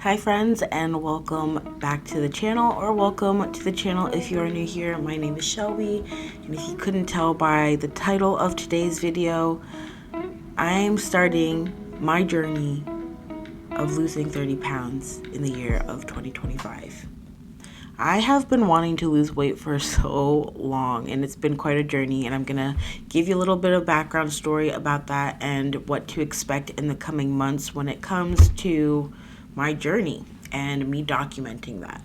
Hi friends, and welcome back to the channel, or welcome to the channel if you are new here. My name is Shelby, and if you couldn't tell by the title of today's video, I'm starting my journey of losing 30 pounds in the year of 2025. I have been wanting to lose weight for so long, and it's been quite a journey, and I'm gonna give you a little bit of background story about that and what to expect in the coming months when it comes to my journey and me documenting that.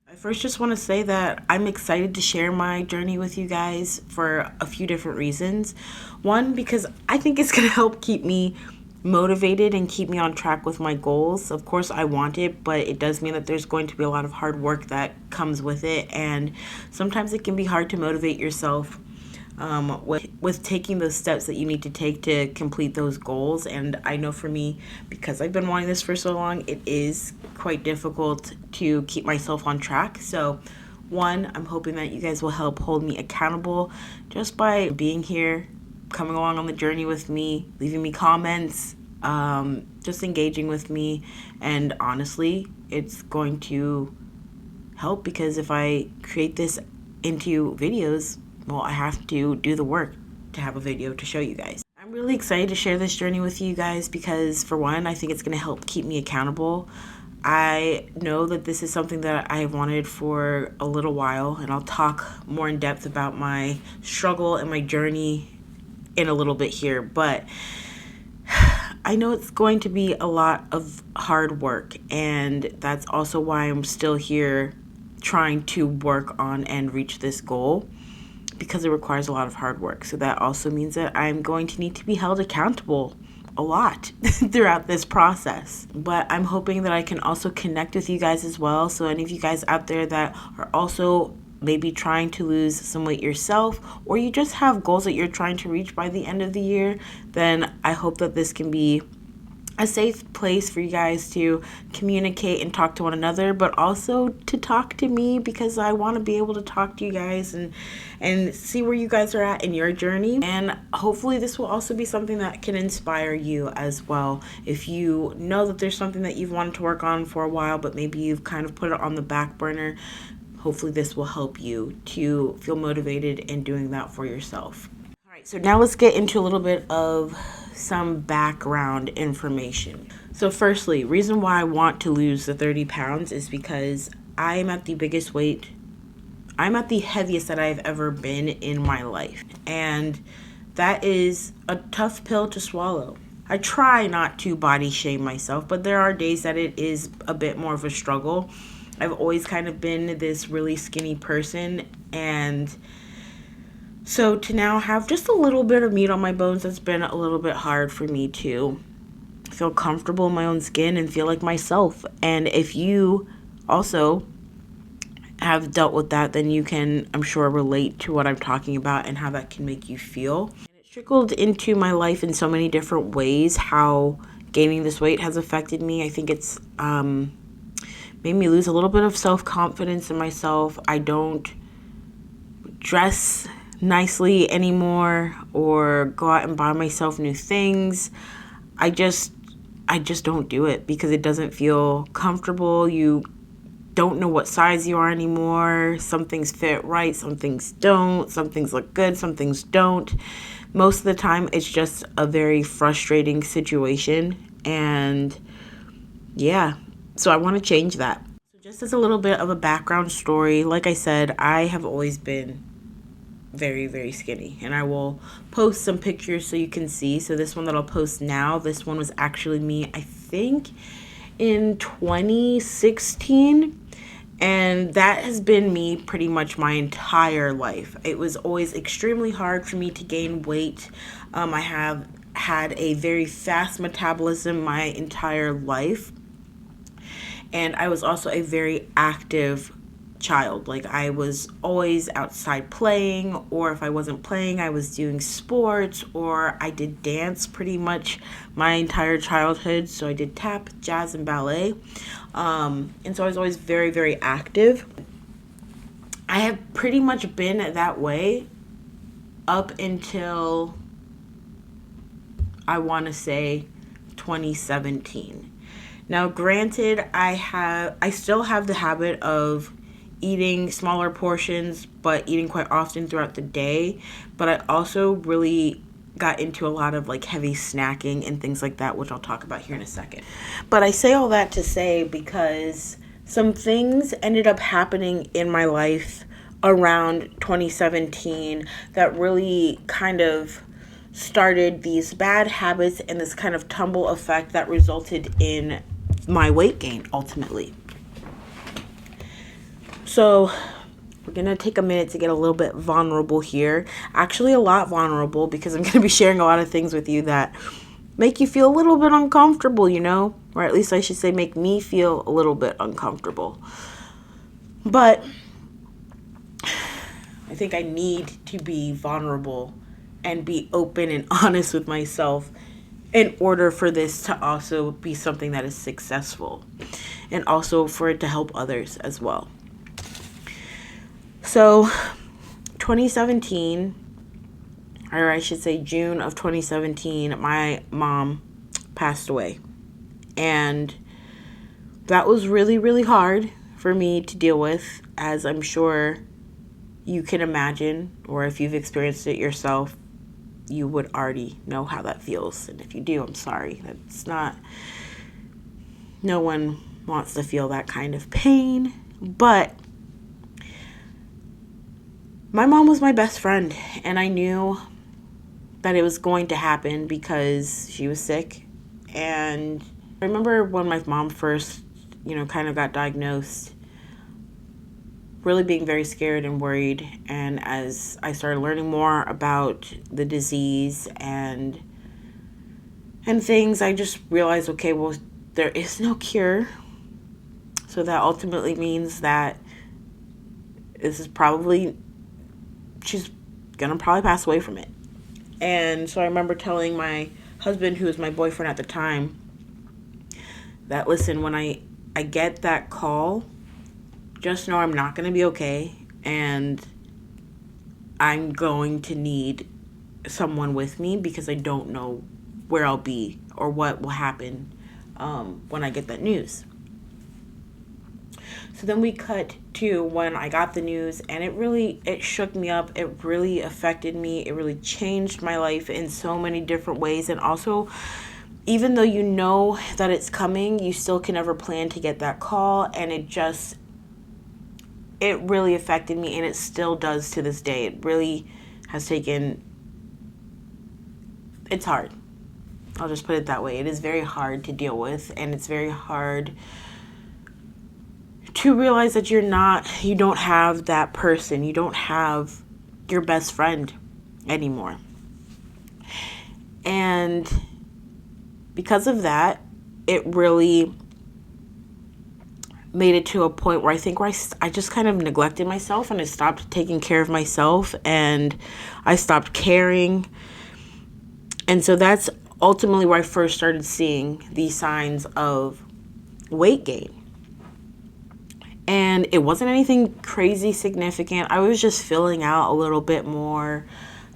I first just want to say that I'm excited to share my journey with you guys for a few different reasons. One, because I think it's going to help keep me motivated and keep me on track with my goals. Of course, I want it, but it does mean that there's going to be a lot of hard work that comes with it, and sometimes it can be hard to motivate yourself with taking those steps that you need to take to complete those goals. And I know for me, because I've been wanting this for so long, it is quite difficult to keep myself on track. So one, I'm hoping that you guys will help hold me accountable just by being here, coming along on the journey with me, leaving me comments, just engaging with me. And honestly, it's going to help, because if I create this into videos, well, I have to do the work to have a video to show you guys. I'm really excited to share this journey with you guys because, for one, I think it's going to help keep me accountable. I know that this is something that I have wanted for a little while, and I'll talk more in depth about my struggle and my journey in a little bit here, but I know it's going to be a lot of hard work, and that's also why I'm still here trying to work on and reach this goal, because it requires a lot of hard work. So that also means that I'm going to need to be held accountable a lot throughout this process. But I'm hoping that I can also connect with you guys as well. So any of you guys out there that are also maybe trying to lose some weight yourself, or you just have goals that you're trying to reach by the end of the year, then I hope that this can be a safe place for you guys to communicate and talk to one another, but also to talk to me, because I want to be able to talk to you guys and see where you guys are at in your journey. And hopefully this will also be something that can inspire you as well. If you know that there's something that you've wanted to work on for a while, but maybe you've kind of put it on the back burner, hopefully this will help you to feel motivated in doing that for yourself. All right, so now let's get into a little bit of some background information. So firstly, reason why I want to lose the 30 pounds is because I'm at the biggest weight. I'm at the heaviest that I've ever been in my life. And that is a tough pill to swallow. I try not to body shame myself, but there are days that it is a bit more of a struggle. I've always kind of been this really skinny person, and so to now have just a little bit of meat on my bones, that's been a little bit hard for me to feel comfortable in my own skin and feel like myself. And if you also have dealt with that, then you can, I'm sure, relate to what I'm talking about and how that can make you feel. And it trickled into my life in so many different ways, how gaining this weight has affected me. I think it's made me lose a little bit of self-confidence in myself. I don't dress nicely anymore or go out and buy myself new things. I just don't do it because it doesn't feel comfortable. You don't know what size you are anymore. Some things fit right, some things don't. Some things look good, some things don't. Most of the time it's just a very frustrating situation, and yeah, so I want to change that. So just as a little bit of a background story, like I said, I have always been very, very skinny, and I will post some pictures so you can see. So this one that I'll post now, this one was actually me, I think, in 2016, and that has been me pretty much my entire life. It was always extremely hard for me to gain weight. I have had a very fast metabolism my entire life, and I was also a very active child. Like, I was always outside playing, or if I wasn't playing, I was doing sports, or I did dance pretty much my entire childhood. So I did tap, jazz, and ballet. And so I was always very, very active. I have pretty much been that way up until, I want to say, 2017. Now, granted, I still have the habit of eating smaller portions, but eating quite often throughout the day. But I also really got into a lot of like heavy snacking and things like that, which I'll talk about here in a second. But I say all that to say because some things ended up happening in my life around 2017 that really kind of started these bad habits and this kind of tumble effect that resulted in my weight gain ultimately. So we're going to take a minute to get a little bit vulnerable here. Actually, a lot vulnerable, because I'm going to be sharing a lot of things with you that make you feel a little bit uncomfortable, you know? Or at least I should say make me feel a little bit uncomfortable. But I think I need to be vulnerable and be open and honest with myself in order for this to also be something that is successful, and also for it to help others as well. So 2017, or I should say June of 2017, my mom passed away. And that was really, really hard for me to deal with, as I'm sure you can imagine, or if you've experienced it yourself, you would already know how that feels. And if you do, I'm sorry. That's not, no one wants to feel that kind of pain. But my mom was my best friend, and I knew that it was going to happen because she was sick. And I remember when my mom first, kind of got diagnosed, really being very scared and worried. And as I started learning more about the disease and things, I just realized, okay, well, there is no cure. So that ultimately means that she's gonna probably pass away from it. And so I remember telling my husband, who was my boyfriend at the time, that, listen, when I get that call, just know I'm not going to be okay, and I'm going to need someone with me because I don't know where I'll be or what will happen when I get that news. So then we cut to when I got the news, and it shook me up. It really affected me. It really changed my life in so many different ways. And also, even though you know that it's coming, you still can never plan to get that call. And it really affected me, and it still does to this day. It really has it's hard. I'll just put it that way. It is very hard to deal with, and it's very hard to realize that you don't have that person. You don't have your best friend anymore. And because of that, it really made it to a point where I just kind of neglected myself, and I stopped taking care of myself, and I stopped caring. And so that's ultimately where I first started seeing these signs of weight gain. And it wasn't anything crazy significant. I was just filling out a little bit more.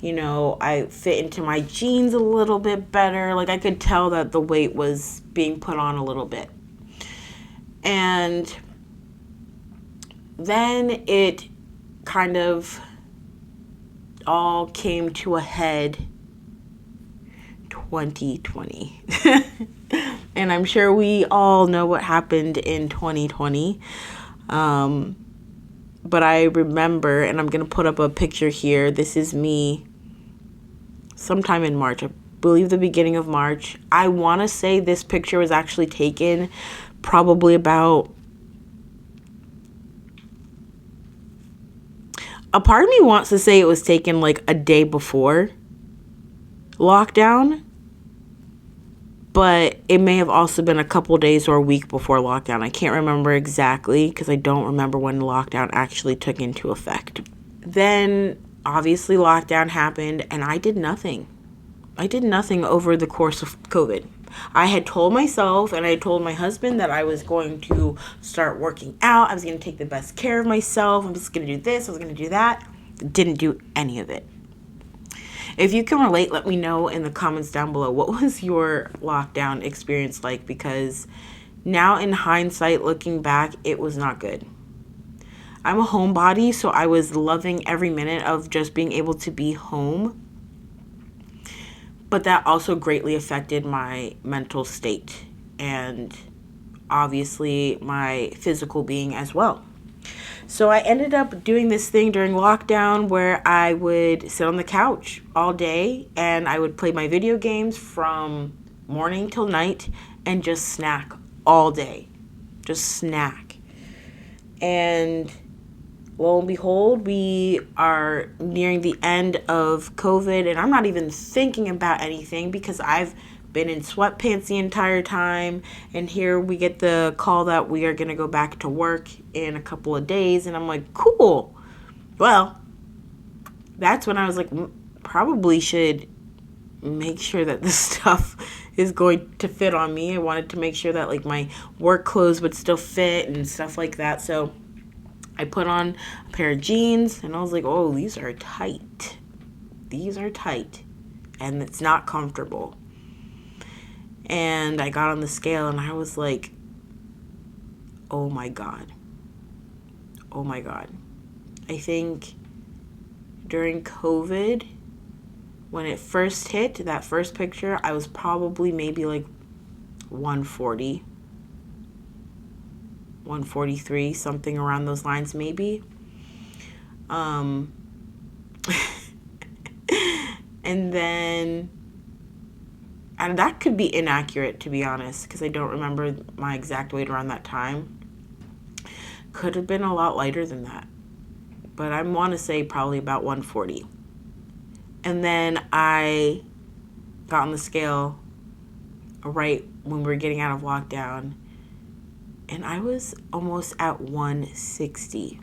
I fit into my jeans a little bit better. Like, I could tell that the weight was being put on a little bit. And then it kind of all came to a head 2020. And I'm sure we all know what happened in 2020. But I remember, and I'm going to put up a picture here. This is me sometime in March. I believe the beginning of March. I want to say this picture was actually taken probably about... A part of me wants to say it was taken like a day before lockdown, but it may have also been a couple days or a week before lockdown. I can't remember exactly because I don't remember when lockdown actually took into effect. Then, obviously, lockdown happened, and I did nothing. I did nothing over the course of COVID. I had told myself, and I told my husband, that I was going to start working out. I was going to take the best care of myself. I'm just going to do this. I was going to do that. Didn't do any of it. If you can relate, let me know in the comments down below. What was your lockdown experience like? Because Now in hindsight, looking back, it was not good. I'm a homebody, so I was loving every minute of just being able to be home. But that also greatly affected my mental state and obviously my physical being as well. So I ended up doing this thing during lockdown where I would sit on the couch all day and I would play my video games from morning till night and just snack all day. Just snack. And lo and behold, we are nearing the end of COVID, and I'm not even thinking about anything because I've been in sweatpants the entire time, and here we get the call that we are going to go back to work in a couple of days, and I'm like, cool. Well, that's when I was like, probably should make sure that this stuff is going to fit on me. I wanted to make sure that like my work clothes would still fit and stuff like that. So I put on a pair of jeans and I was like, oh, these are tight. These are tight. And it's not comfortable. And I got on the scale and I was like, oh my God. Oh my God. I think during COVID, when it first hit, that first picture, I was probably maybe like 140, 143, something around those lines maybe. And then, and that could be inaccurate to be honest, because I don't remember my exact weight around that time. Could have been a lot lighter than that. But I want to say probably about 140. And then I got on the scale right when we were getting out of lockdown, and I was almost at 160.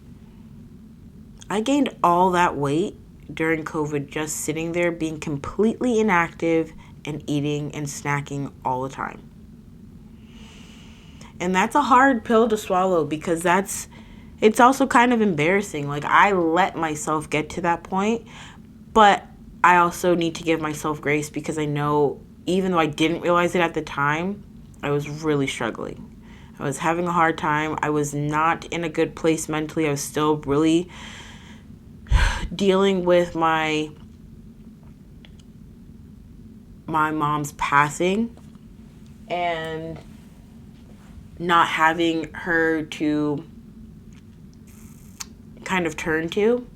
I gained all that weight during COVID just sitting there being completely inactive and eating and snacking all the time. And that's a hard pill to swallow because it's also kind of embarrassing. Like, I let myself get to that point, but I also need to give myself grace because I know even though I didn't realize it at the time, I was really struggling. I was having a hard time. I was not in a good place mentally. I was still really dealing with my mom's passing and not having her to kind of turn to.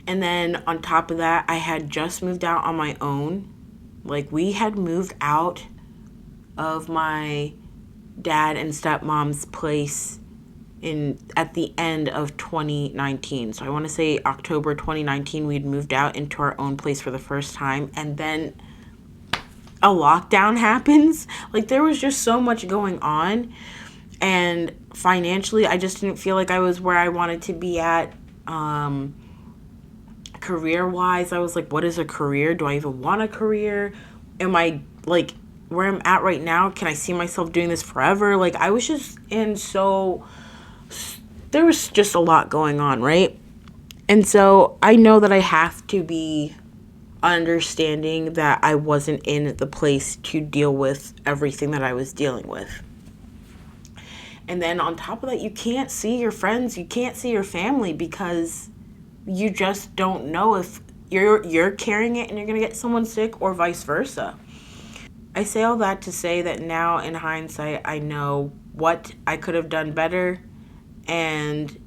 And then on top of that, I had just moved out on my own. Like, we had moved out of my dad and stepmom's place at the end of 2019. So I want to say October 2019, we'd moved out into our own place for the first time. And then a lockdown happens. Like, there was just so much going on. And financially, I just didn't feel like I was where I wanted to be at. Career-wise, I was like, what is a career? Do I even want a career? Am I, like, where I'm at right now, can I see myself doing this forever? Like, I was just there was just a lot going on, right? And so I know that I have to be understanding that I wasn't in the place to deal with everything that I was dealing with. And then on top of that, you can't see your friends, you can't see your family because you just don't know if you're carrying it and you're going to get someone sick or vice versa. I say all that to say that now in hindsight, I know what I could have done better and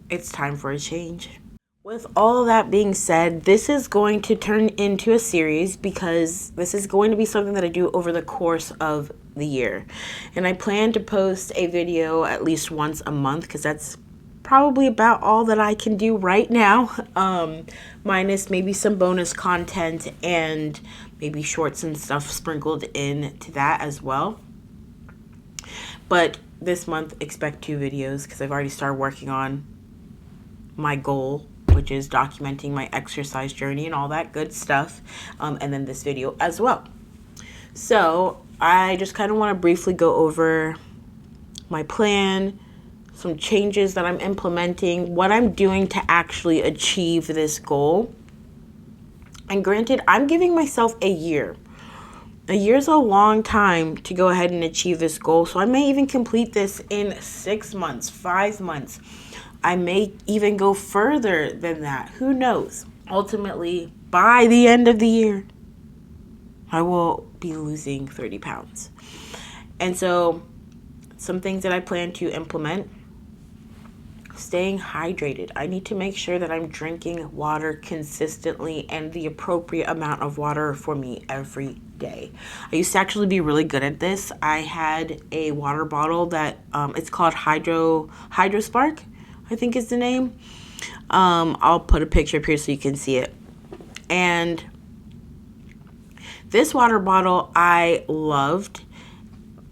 it's time for a change. With all that being said, this is going to turn into a series because this is going to be something that I do over the course of the year. And I plan to post a video at least once a month because that's probably about all that I can do right now, minus maybe some bonus content and maybe shorts and stuff sprinkled in to that as well. But this month, expect 2 videos because I've already started working on my goal, which is documenting my exercise journey and all that good stuff, and then this video as well. So I just kind of want to briefly go over my plan, some changes that I'm implementing, what I'm doing to actually achieve this goal. And granted, I'm giving myself a year. A year's a long time to go ahead and achieve this goal. So I may even complete this in 6 months, 5 months. I may even go further than that. Who knows? Ultimately, by the end of the year, I will be losing 30 pounds. And so some things that I plan to implement: staying hydrated. I need to make sure that I'm drinking water consistently and the appropriate amount of water for me every day. I used to actually be really good at this. I had a water bottle that it's called Hydro Spark, I think is the name. I'll put a picture up here so you can see it. And this water bottle I loved.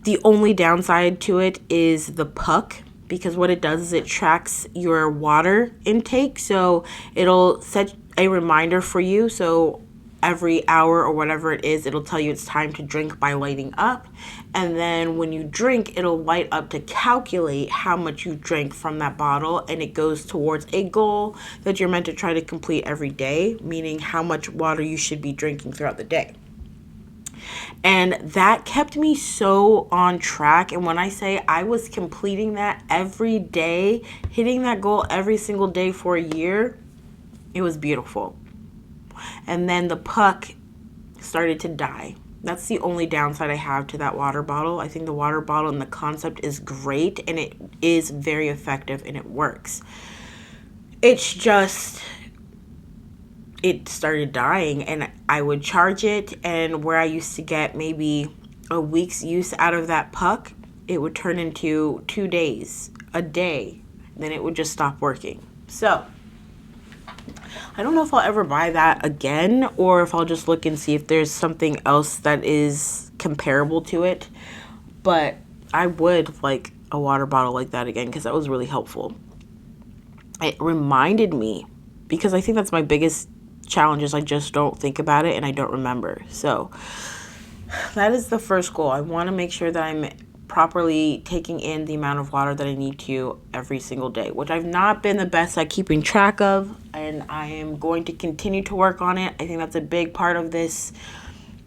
The only downside to it is the puck, because what it does is it tracks your water intake. So it'll set a reminder for you. So every hour or whatever it is, it'll tell you it's time to drink by lighting up. And then when you drink, it'll light up to calculate how much you drank from that bottle. And it goes towards a goal that you're meant to try to complete every day, meaning how much water you should be drinking throughout the day. And that kept me so on track. And when I say I was completing that every day, hitting that goal every single day for a year, it was beautiful. And then the puck started to die. That's the only downside I have to that water bottle. I think the water bottle and the concept is great, and it is very effective, and it works. It's just, it started dying, and I would charge it, and where I used to get maybe a week's use out of that puck, it would turn into 2 days, a day. Then it would just stop working. So I don't know if I'll ever buy that again, or if I'll just look and see if there's something else that is comparable to it. But I would like a water bottle like that again, because that was really helpful. It reminded me, because I think that's my biggest challenge, is I just don't think about it and I don't remember. So that is the first goal. I want to make sure that I'm properly taking in the amount of water that I need to every single day, which I've not been the best at keeping track of, and I am going to continue to work on it. I think that's a big part of this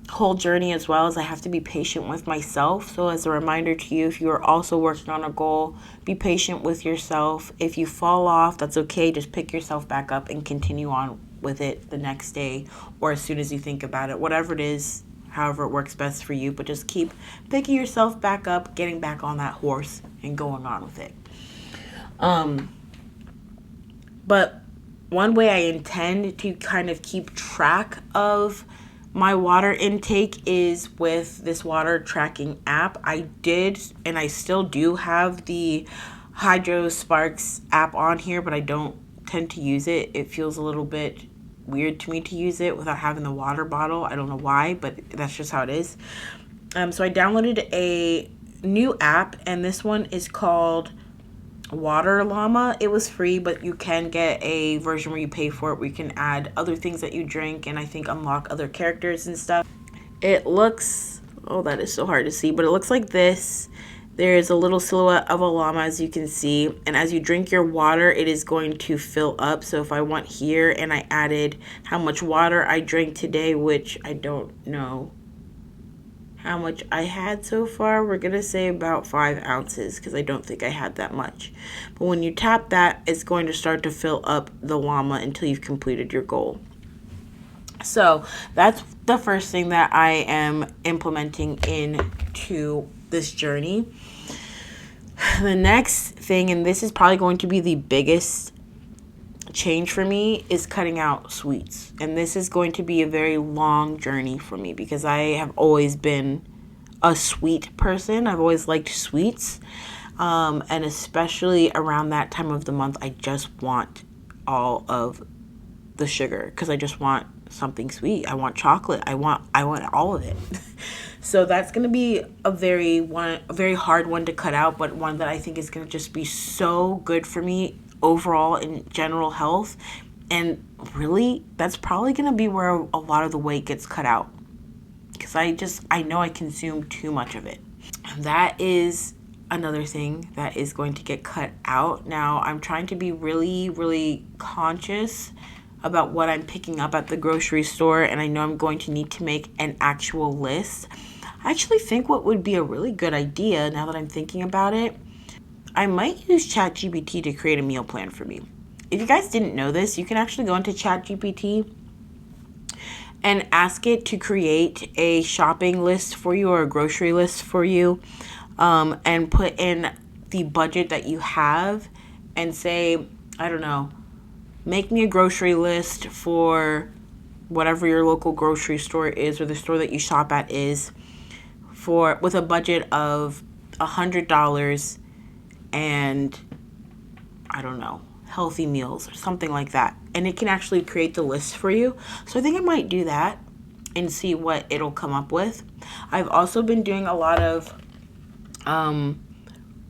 whole journey, as well as I have to be patient with myself. So as a reminder to you, if you are also working on a goal, be patient with yourself. If you fall off, that's okay. Just pick yourself back up and continue on with it the next day, or as soon as you think about it, whatever it is, however it works best for you. But just keep picking yourself back up, getting back on that horse, and going on with it. But one way I intend to kind of keep track of my water intake is with this water tracking app. I did, and I still do have the Hydro Sparks app on here, but I don't tend to use it. It feels a little bit weird to me to use it without having the water bottle. I don't know why, but that's just how it is. So I downloaded a new app, and this one is called Water Llama. It was free, but you can get a version where you pay for it, where you can add other things that you drink, and I think unlock other characters and stuff. It looks, oh, that is so hard to see, but it looks like this. There's a little silhouette of a llama, as you can see, and as you drink your water, it is going to fill up. So if I went here and I added how much water I drank today, which I don't know how much I had so far, we're gonna say about 5 ounces, because I don't think I had that much. But when you tap that, it's going to start to fill up the llama until you've completed your goal. So that's the first thing that I am implementing into this journey. The next thing, and this is probably going to be the biggest change for me, is cutting out sweets. And this is going to be a very long journey for me, because I have always been a sweet person. I've always liked sweets, and especially around that time of the month, I just want all of the sugar, because I just want something sweet. I want chocolate. I want all of it. So that's going to be a very hard one to cut out, but one that I think is going to just be so good for me overall in general health. And really, that's probably going to be where a lot of the weight gets cut out, because I know I consume too much of it. That is another thing that is going to get cut out. Now, I'm trying to be really, really conscious about what I'm picking up at the grocery store, and I know I'm going to need to make an actual list. I actually think what would be a really good idea, now that I'm thinking about it, I might use ChatGPT to create a meal plan for me. If you guys didn't know this, you can actually go into ChatGPT and ask it to create a shopping list for you or a grocery list for you, and put in the budget that you have and say, I don't know, make me a grocery list for whatever your local grocery store is or the store that you shop at is, for with a budget of $100 and I don't know, healthy meals or something like that. And it can actually create the list for you. So I think I might do that and see what it'll come up with. I've also been doing a lot of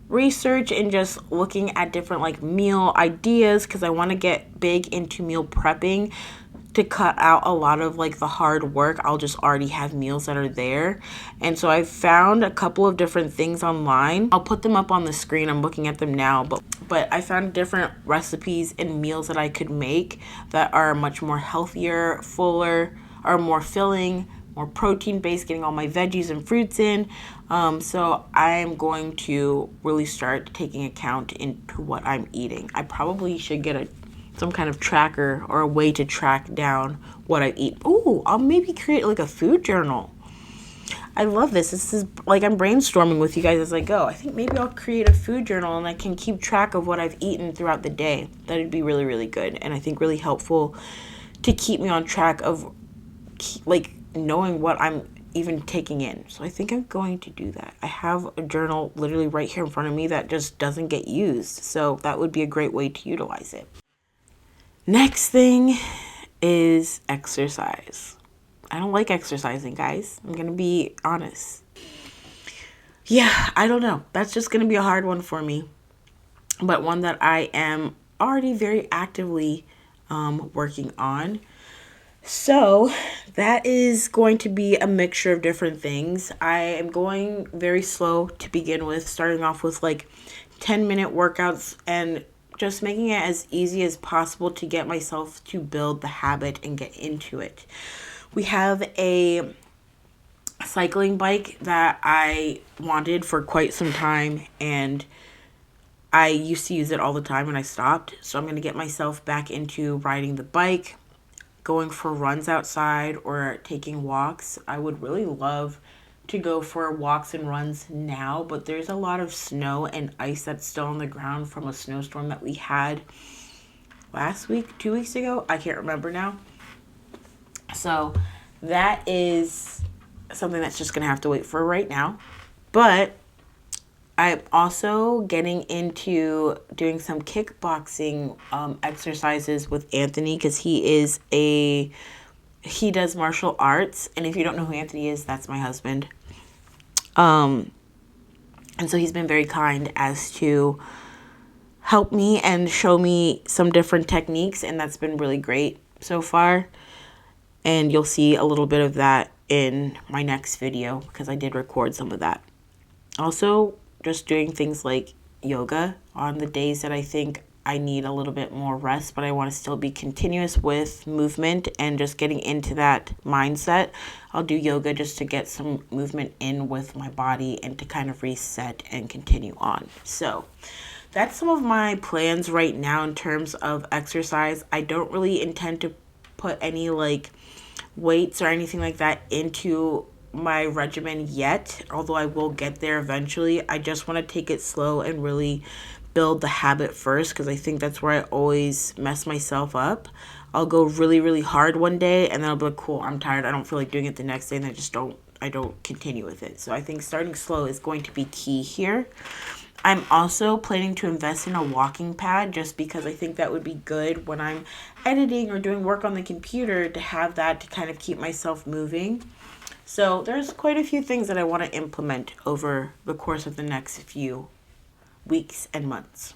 research and just looking at different like meal ideas because I want to get big into meal prepping to cut out a lot of like the hard work. I'll just already have meals that are there. And so I found a couple of different things online. I'll put them up on the screen. I'm looking at them now, but I found different recipes and meals that I could make that are much more healthier, fuller, or more filling, more protein based, getting all my veggies and fruits in. So I'm going to really start taking account into what I'm eating. I probably should get some kind of tracker or a way to track down what I eat. Ooh, I'll maybe create like a food journal. I love this. This is like I'm brainstorming with you guys as I go. I think maybe I'll create a food journal and I can keep track of what I've eaten throughout the day. That'd be really, really good. And I think really helpful to keep me on track of like knowing what I'm even taking in. So I think I'm going to do that. I have a journal literally right here in front of me that just doesn't get used. So that would be a great way to utilize it. Next thing is exercise. I don't like exercising, guys. I'm going to be honest. Yeah, I don't know. That's just going to be a hard one for me. But one that I am already very actively working on. So that is going to be a mixture of different things. I am going very slow to begin with, starting off with like 10-minute workouts and just making it as easy as possible to get myself to build the habit and get into it. We have a cycling bike that I wanted for quite some time, and I used to use it all the time and I stopped. So I'm going to get myself back into riding the bike, going for runs outside or taking walks. I would really love to go for walks and runs now, but there's a lot of snow and ice that's still on the ground from a snowstorm that we had last week, 2 weeks ago. I can't remember now. So that is something that's just going to have to wait for right now. But I'm also getting into doing some kickboxing exercises with Anthony because he does martial arts. And if you don't know who Anthony is, that's my husband. And so he's been very kind as to help me and show me some different techniques, and that's been really great so far. And you'll see a little bit of that in my next video because I did record some of that. Also, just doing things like yoga on the days that I think I need a little bit more rest, but I want to still be continuous with movement and just getting into that mindset. I'll do yoga just to get some movement in with my body and to kind of reset and continue on. So that's some of my plans right now in terms of exercise. I don't really intend to put any like weights or anything like that into my regimen yet, although I will get there eventually. I just want to take it slow and really build the habit first because I think that's where I always mess myself up. I'll go really, really hard one day and then I'll be like, cool, I'm tired. I don't feel like doing it the next day, and I don't continue with it. So I think starting slow is going to be key here. I'm also planning to invest in a walking pad just because I think that would be good when I'm editing or doing work on the computer to have that to kind of keep myself moving. So there's quite a few things that I want to implement over the course of the next few weeks and months.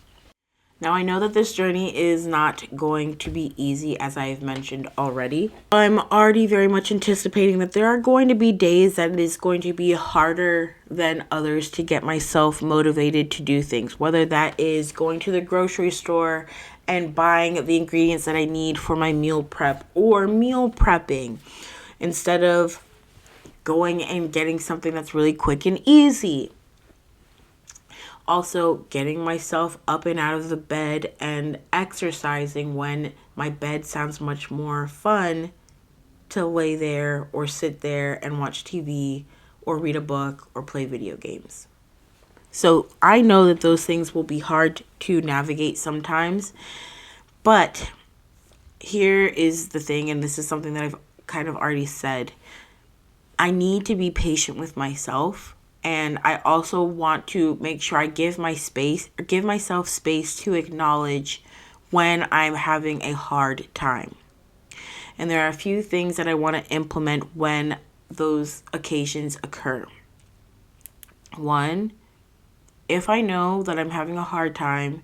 Now, I know that this journey is not going to be easy, as I've mentioned already. I'm already very much anticipating that there are going to be days that it is going to be harder than others to get myself motivated to do things, whether that is going to the grocery store and buying the ingredients that I need for my meal prep, or meal prepping instead of going and getting something that's really quick and easy. Also, getting myself up and out of the bed and exercising when my bed sounds much more fun to lay there or sit there and watch TV or read a book or play video games. So I know that those things will be hard to navigate sometimes, but here is the thing, and this is something that I've kind of already said. I need to be patient with myself. And I also want to make sure I give myself space to acknowledge when I'm having a hard time. And there are a few things that I want to implement when those occasions occur. One, if I know that I'm having a hard time,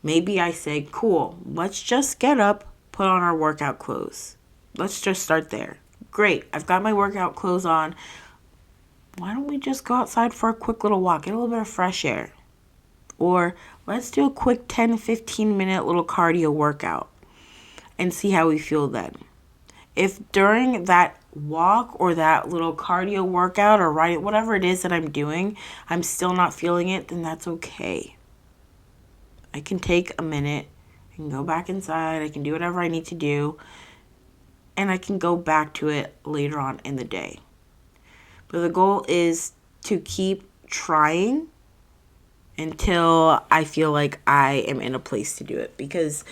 maybe I say, cool, let's just get up, put on our workout clothes. Let's just start there. Great, I've got my workout clothes on. Why don't we just go outside for a quick little walk, get a little bit of fresh air? Or let's do a quick 10 to 15 minute little cardio workout and see how we feel then. If during that walk or that little cardio workout or whatever it is that I'm doing, I'm still not feeling it, then that's okay. I can take a minute and go back inside. I can do whatever I need to do, and I can go back to it later on in the day. But the goal is to keep trying until I feel like I am in a place to do it. Because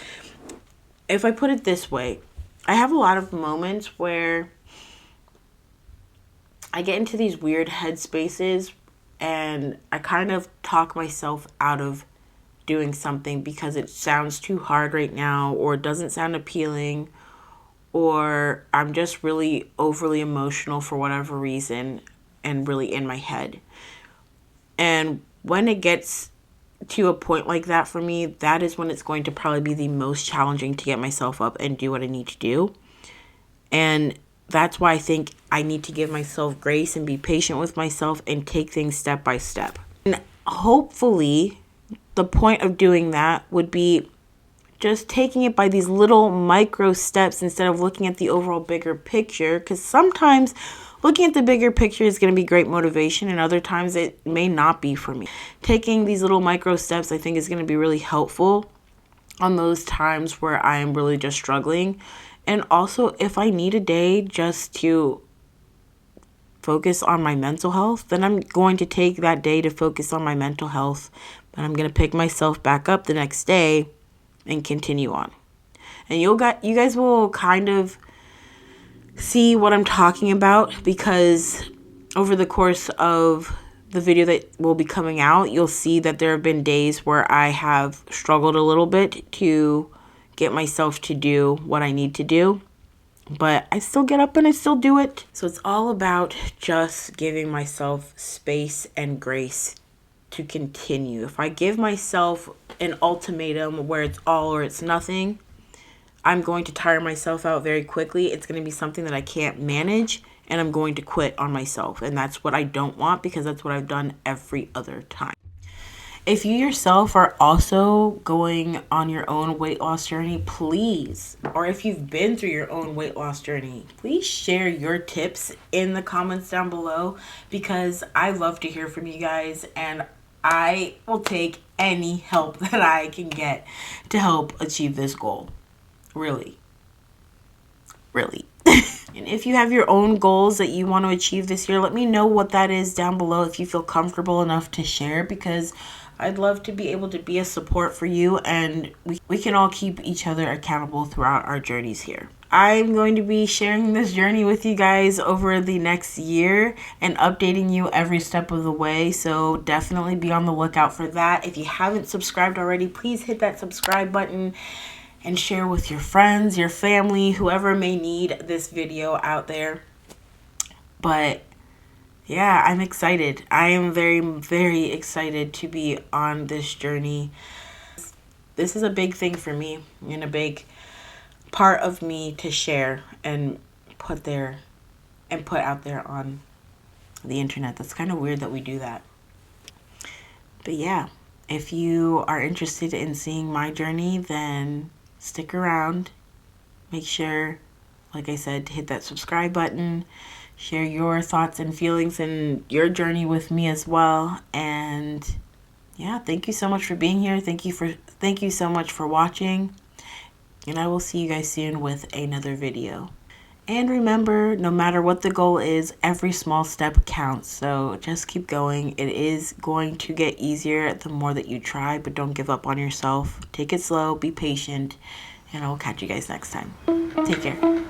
if I put it this way, I have a lot of moments where I get into these weird headspaces and I kind of talk myself out of doing something because it sounds too hard right now, or it doesn't sound appealing, or I'm just really overly emotional for whatever reason and really in my head. And when it gets to a point like that for me, that is when it's going to probably be the most challenging to get myself up and do what I need to do. And that's why I think I need to give myself grace and be patient with myself and take things step by step. And hopefully, the point of doing that would be just taking it by these little micro steps instead of looking at the overall bigger picture, because sometimes looking at the bigger picture is going to be great motivation, and other times it may not be for me. Taking these little micro steps, I think, is going to be really helpful on those times where I am really just struggling. And also, if I need a day just to focus on my mental health, then I'm going to take that day to focus on my mental health. But I'm going to pick myself back up the next day and continue on. And you guys will kind of see what I'm talking about, because over the course of the video that will be coming out, you'll see that there have been days where I have struggled a little bit to get myself to do what I need to do, but I still get up and I still do it. So it's all about just giving myself space and grace to continue. If I give myself an ultimatum where it's all or it's nothing, I'm going to tire myself out very quickly. It's going to be something that I can't manage, and I'm going to quit on myself. And that's what I don't want, because that's what I've done every other time. If you yourself are also going on your own weight loss journey, please, or if you've been through your own weight loss journey, please share your tips in the comments down below, because I love to hear from you guys, and I will take any help that I can get to help achieve this goal. Really. And if you have your own goals that you want to achieve this year, let me know what that is down below if you feel comfortable enough to share, because I'd love to be able to be a support for you, and we can all keep each other accountable throughout our journeys here. I'm going to be sharing this journey with you guys over the next year and updating you every step of the way, so definitely be on the lookout for that. If you haven't subscribed already, please hit that subscribe button and share with your friends, your family, whoever may need this video out there. But yeah, I'm excited. I am very, very excited to be on this journey. this is a big thing for me and a big part of me to share and put out there on the internet. That's kind of weird that we do that. But yeah, if you are interested in seeing my journey, then stick around. Make sure, like I said, to hit that subscribe button. Share your thoughts and feelings and your journey with me as well. And yeah, thank you so much for being here. Thank you so much for watching. And I will see you guys soon with another video. And remember, no matter what the goal is, every small step counts. So just keep going. It is going to get easier the more that you try, but don't give up on yourself. Take it slow, be patient, and I will catch you guys next time. Take care.